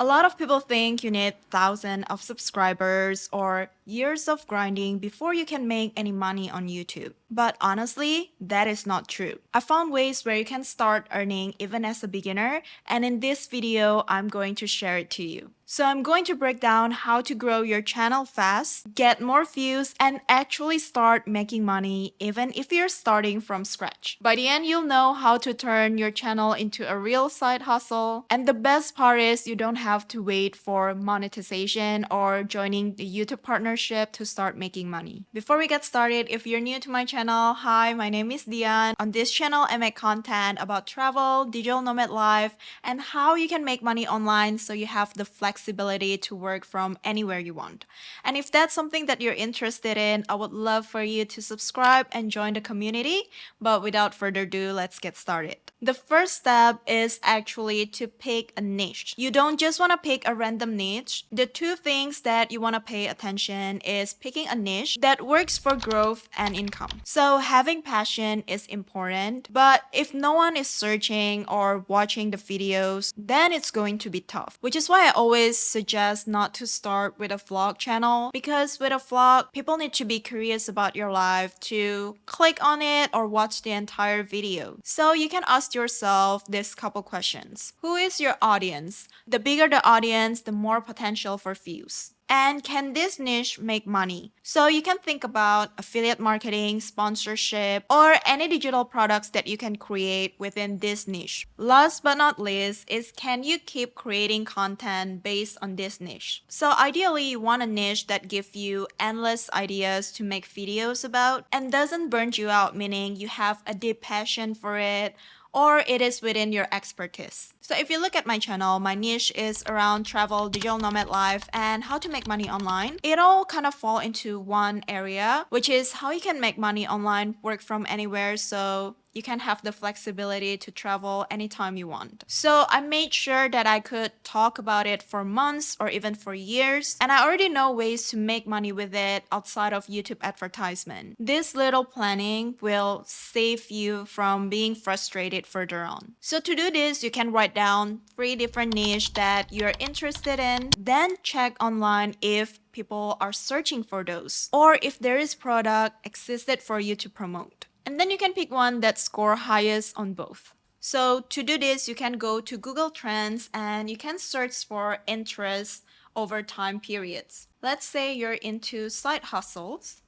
A lot of people think you need thousands of subscribers or years of grinding before you can make any money on YouTube. But honestly, that is not true. I found ways where you can start earning even as a beginner, and in this video, I'm going to share it to you. So I'm going to break down how to grow your channel fast, get more views, and actually start making money even if you're starting from scratch. By the end, you'll know how to turn your channel into a real side hustle. And the best part is you don't have to wait for monetization or joining the YouTube partnership to start making money. Before we get started, if you're new to my channel, hi, my name is Dian. On this channel, I make content about travel, digital nomad life, and how you can make money online so you have the flexibility to work from anywhere you want. And if that's something that you're interested in, I would love for you to subscribe and join the community. But without further ado, let's get started. The first step is actually to pick a niche. You don't just want to pick a random niche. The two things that you want to pay attention is picking a niche that works for growth and income. So having passion is important, but if no one is searching or watching the videos, then it's going to be tough. Which is why I always suggest not to start with a vlog channel, because with a vlog, people need to be curious about your life to click on it or watch the entire video. So you can ask yourself this couple questions. Who is your audience? The bigger the audience, the more potential for views. And can this niche make money? So you can think about affiliate marketing, sponsorship, or any digital products that you can create within this niche. Last but not least is, can you keep creating content based on this niche? So ideally, you want a niche that gives you endless ideas to make videos about and doesn't burn you out, meaning you have a deep passion for it, or it is within your expertise. So if you look at my channel, my niche is around travel, digital nomad life, and how to make money online. It all kind of fall into one area, which is how you can make money online, work from anywhere, so you can have the flexibility to travel anytime you want. So I made sure that I could talk about it for months or even for years, and I already know ways to make money with it outside of YouTube advertisement. This little planning will save you from being frustrated further on. So to do this, you can write down 3 different niches that you're interested in, then check online if people are searching for those, or if there is product existed for you to promote. And then you can pick one that score highest on both. So to do this, you can go to Google Trends and you can search for interest over time periods. Let's say you're into side hustles,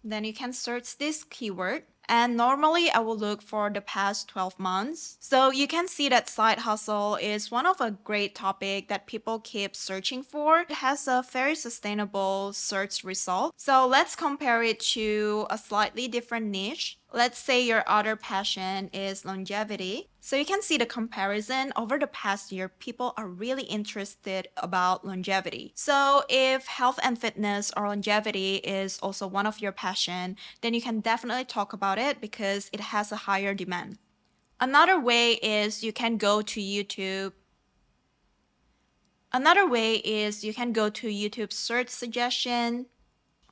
then you can search this keyword. And normally I will look for the past 12 months. So you can see that side hustle is one of a great topic that people keep searching for. It has a very sustainable search result. So let's compare it to a slightly different niche. Let's say your other passion is longevity. So you can see the comparison over the past year, people are really interested about longevity. So if health and fitness or longevity is also one of your passion, then you can definitely talk about it because it has a higher demand. Another way is you can go to YouTube. Search suggestion.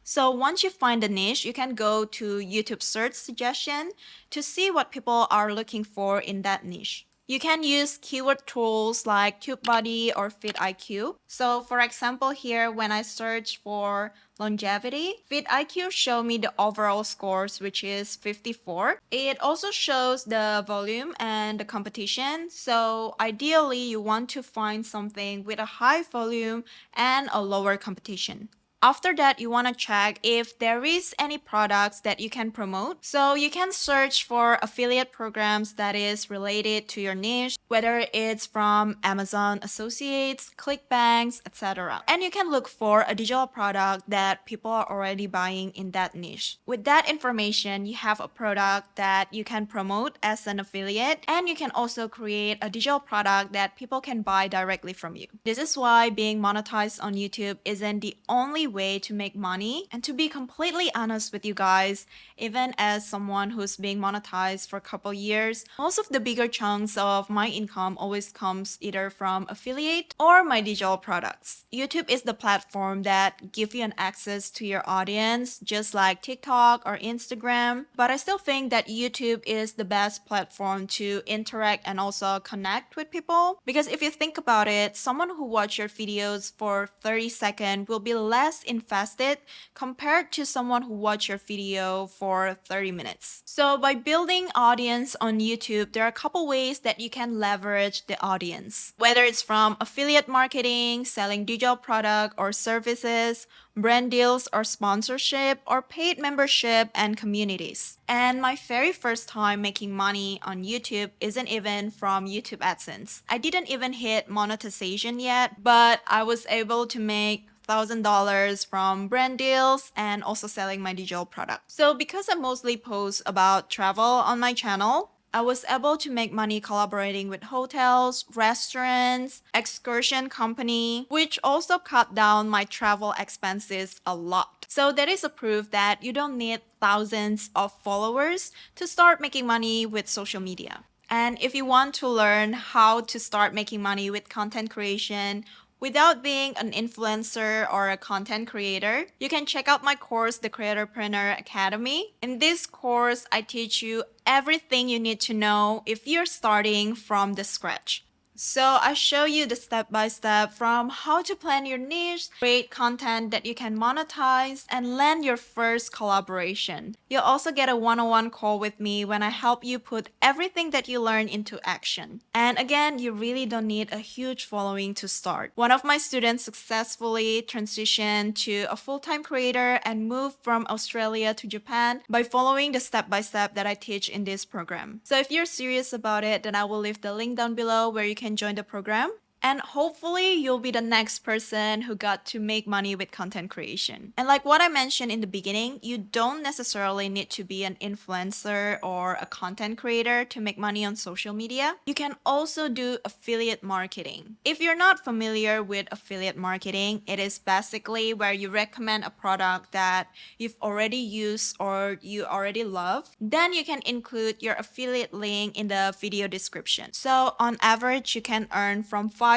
So once you find a niche, you can go to YouTube search suggestion to see what people are looking for in that niche. You can use keyword tools like TubeBuddy or vidIQ. So for example here, when I search for longevity, vidIQ show me the overall scores, which is 54. It also shows the volume and the competition. So ideally, you want to find something with a high volume and a lower competition. After that, you want to check if there is any products that you can promote. So you can search for affiliate programs that is related to your niche, whether it's from Amazon Associates, ClickBanks, etc. And you can look for a digital product that people are already buying in that niche. With that information, you have a product that you can promote as an affiliate, and you can also create a digital product that people can buy directly from you. This is why being monetized on YouTube isn't the only only way to make money. And to be completely honest with you guys, even as someone who's being monetized for a couple years, most of the bigger chunks of my income always comes either from affiliate or my digital products. YouTube is the platform that gives you an access to your audience, just like TikTok or Instagram. But I still think that YouTube is the best platform to interact and also connect with people. Because if you think about it, someone who watches your videos for 30 seconds will be less invested compared to someone who watches your video for 30 minutes. So by building audience on YouTube, there are a couple ways that you can leverage the audience. Whether it's from affiliate marketing, selling digital product or services, brand deals or sponsorship, or paid membership and communities. And my very first time making money on YouTube isn't even from YouTube AdSense. I didn't even hit monetization yet, but I was able to make $1,000 from brand deals and also selling my digital product. So because I mostly post about travel on my channel, I was able to make money collaborating with hotels, restaurants, excursion company, which also cut down my travel expenses a lot. So that is a proof that you don't need thousands of followers to start making money with social media. And if you want to learn how to start making money with content creation without being an influencer or a content creator, you can check out my course, the Creatorpreneur Academy. In this course, I teach you everything you need to know if you're starting from the scratch. So I show you the step-by-step from how to plan your niche, create content that you can monetize, and land your first collaboration. You'll also get a one-on-one call with me when I help you put everything that you learn into action. And again, you really don't need a huge following to start. One of my students successfully transitioned to a full-time creator and moved from Australia to Japan by following the step-by-step that I teach in this program. So if you're serious about it, then I will leave the link down below where you can join the program. And hopefully you'll be the next person who got to make money with content creation. And like what I mentioned in the beginning, you don't necessarily need to be an influencer or a content creator to make money on social media. You can also do affiliate marketing. If you're not familiar with affiliate marketing, it is basically where you recommend a product that you've already used or you already love. Then you can include your affiliate link in the video description. So on average, you can earn from 5%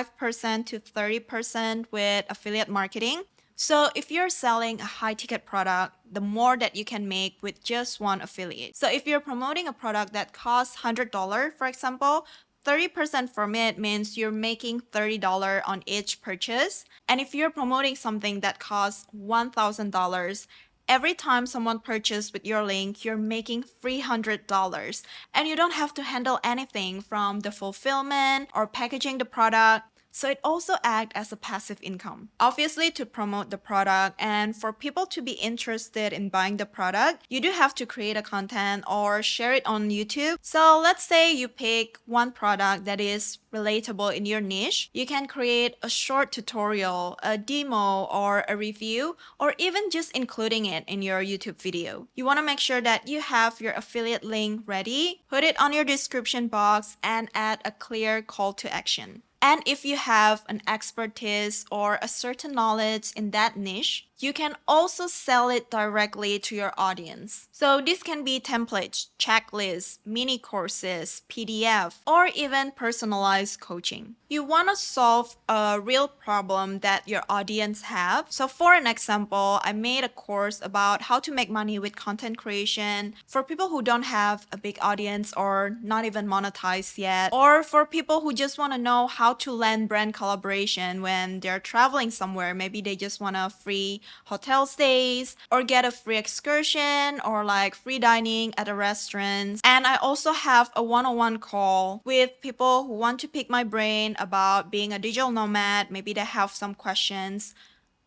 to 30% with affiliate marketing. So if you're selling a high ticket product, the more that you can make with just one affiliate. So if you're promoting a product that costs $100, for example, 30% from it means you're making $30 on each purchase. And if you're promoting something that costs $1,000, every time someone purchases with your link, you're making $300. And you don't have to handle anything from the fulfillment or packaging the product. So it also acts as a passive income. Obviously, to promote the product and for people to be interested in buying the product, you do have to create a content or share it on YouTube. So let's say you pick one product that is relatable in your niche. You can create a short tutorial, a demo, or a review, or even just including it in your YouTube video. You want to make sure that you have your affiliate link ready, put it on your description box, and add a clear call to action. And if you have an expertise or a certain knowledge in that niche, you can also sell it directly to your audience. So this can be templates, checklists, mini courses, PDF, or even personalized coaching. You want to solve a real problem that your audience have. So for an example, I made a course about how to make money with content creation for people who don't have a big audience or not even monetized yet, or for people who just want to know how to land brand collaboration when they're traveling somewhere. Maybe they just want a free hotel stays or get a free excursion or like free dining at a restaurant. And I also have a one-on-one call with people who want to pick my brain about being a digital nomad. Maybe they have some questions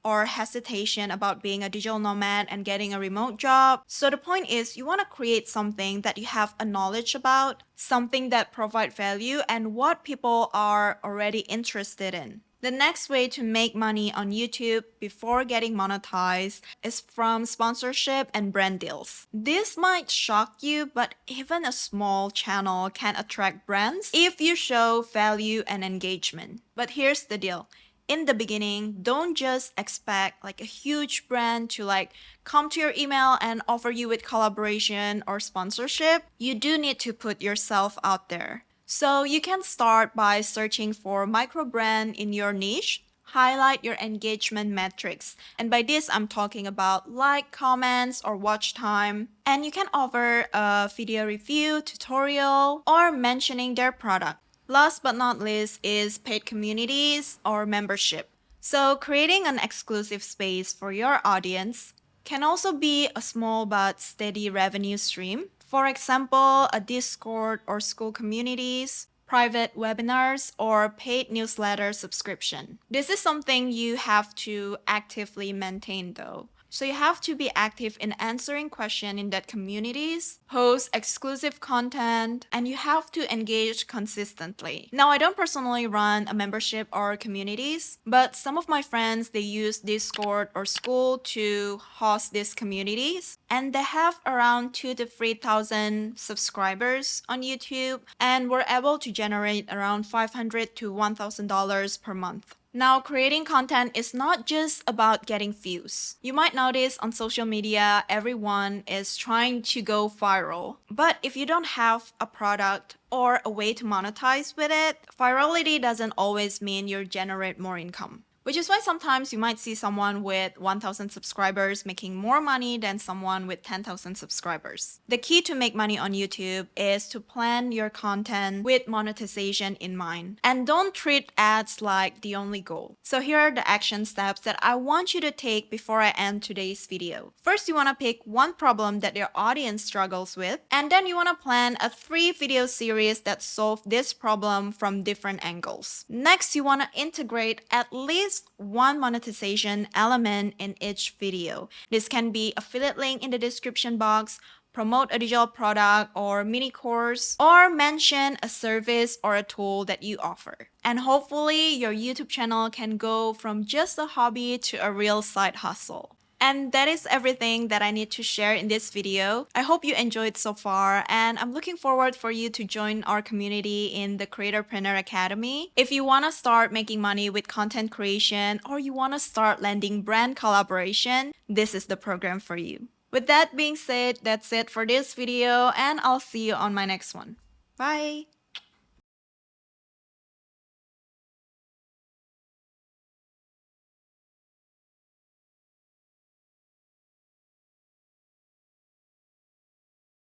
or hesitation about being a digital nomad and getting a remote job. So the point is, you want to create something that you have a knowledge about, something that provides value and what people are already interested in. The next way to make money on YouTube before getting monetized is from sponsorship and brand deals. This might shock you, but even a small channel can attract brands if you show value and engagement. But here's the deal. in the beginning, don't just expect like a huge brand to like come to your email and offer you with collaboration or sponsorship. You do need to put yourself out there. So you can start by searching for micro brand in your niche. Highlight your engagement metrics. And by this, I'm talking about like, comments, or watch time. And you can offer a video review, tutorial, or mentioning their product. Last but not least is paid communities or membership. So creating an exclusive space for your audience can also be a small but steady revenue stream. For example, a Discord or school communities, private webinars, or paid newsletter subscription. This is something you have to actively maintain though. So you have to be active in answering questions in that communities, post exclusive content, and you have to engage consistently. Now, I don't personally run a membership or communities, but some of my friends, they use Discord or school to host these communities, and they have around 2,000 to 3,000 subscribers on YouTube, and were able to generate around $500 to $1,000 per month. Now, creating content is not just about getting views. You might notice on social media, everyone is trying to go viral. But if you don't have a product or a way to monetize with it, virality doesn't always mean you'll generate more income. Which is why sometimes you might see someone with 1,000 subscribers making more money than someone with 10,000 subscribers. The key to make money on YouTube is to plan your content with monetization in mind. And don't treat ads like the only goal. So here are the action steps that I want you to take before I end today's video. First, you want to pick one problem that your audience struggles with. And then you want to plan a 3-video series that solve this problem from different angles. Next, you want to integrate at least one monetization element in each video. This can be affiliate link in the description box, promote a digital product or mini course, or mention a service or a tool that you offer. And hopefully your YouTube channel can go from just a hobby to a real side hustle. And that is everything that I need to share in this video. I hope you enjoyed so far, and I'm looking forward for you to join our community in the Creatorpreneur Academy. If you want to start making money with content creation, or you want to start landing brand collaboration, this is the program for you. With that being said, that's it for this video, and I'll see you on my next one. Bye!